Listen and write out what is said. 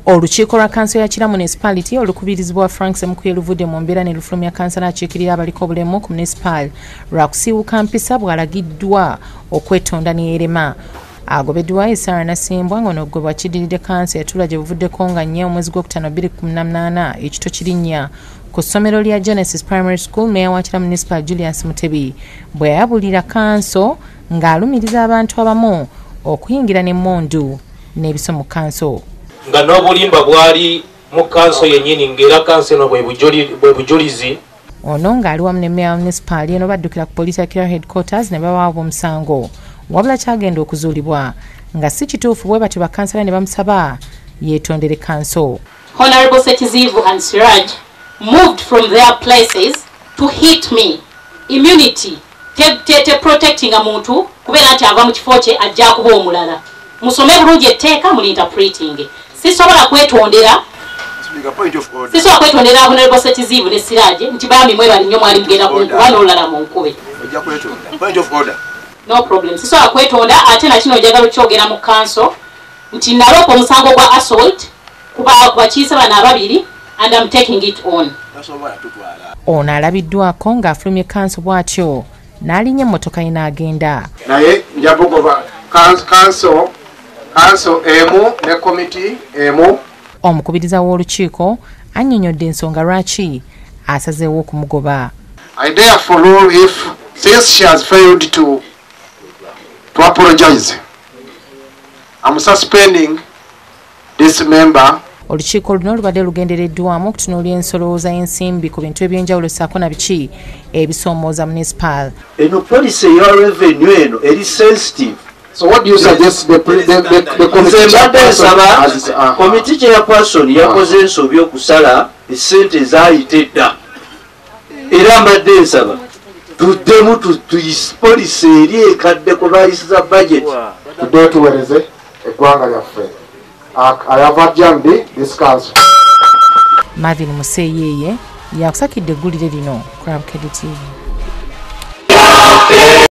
Olukiiko lwa Kkansala ya Kira Municipality olukubirizibwa Frank Semukuye luvudde mu mbeera ne lufulumya Kkansala akiikirira abaliko obulemu ku municipal lwa kusiiwuka mpisa bw'alagiddwa okwetonda ne yeerema. Agobeddwa Isara Nasimbwa ng'onoggwebwa kiddiridde Kkansala yatula gye buvuddeko nga nnyo omwezi gw'okutaano 2018 ekito kirinnya ku ssomero lya Genesis Primary School Meya wa Kira Municipal Julius Mutebi bwe yayabulira Kkanso ng'alumiriza abantu abamu okuyingira n'emmundu n'ebiso mu Kkanso. Nga n'obulimba bwali mu Kkanso yennyini ng'era Kkanso eno bwe bujulizi. Ono ng'ali wamu ne Meya wa Municipal eno baddukira ku poliisi ya Kira Headquarters ne bawaabwa omusango. Wabula kyagenda okuzuulibwa nga si kituufu bwe batyo bakkansala ne bamusaba yeetondere Kkanso. Honorable Sekizivu and Siraj moved from their places to hit me. Immunity te protecting omuntu kubeera nti ava mu kifo kye ajja kuba omulala. Musome bulungi etteeka muli interpreting. Sisobola kwetondera Honorable Sekizivu ne Siraj nti bami mwe bali nnyo mwali mugenda kunkuba n'olulala mu nkube. Point of order. No problem. Sisobola kwetonda ate na kino njagala kyogera mu Kkanso nti naloopa omusango gwa assault kuba bakiise bana ababiri and I'm taking it on. Ono alabiddwako ng'afulumye Kkanso bw'atyo n'alinnya emmotoka ye n'agenda. Naye nja kugoba Kkanso emu ne komiti emu. Omukubiriza w'olukiiko annyonnyodde ensonga lwaki asazeewo okumugoba. I therefore rule if since she has failed to apologize, I'm suspending this member. Olukiiko luno lubadde lugendereddwamu okutunuulira ensolooza y'ensimbi ku bintu eby'enjawulo ssaako na biki ebisoomooza municipal. Eno policy eya revenue eno eri sensitive. So what do you suggest the committee chairperson yakoze ensobi okusala essente ezayita edda. Era mbadde nsaba tuddemu policy eri ekadde ku bayisiza budget. Tudde tuweereze eggwanga lyaffe. I have adjourned this council. Marvin Museyeye yakusakidde eggulire lino ku Bukedde TV.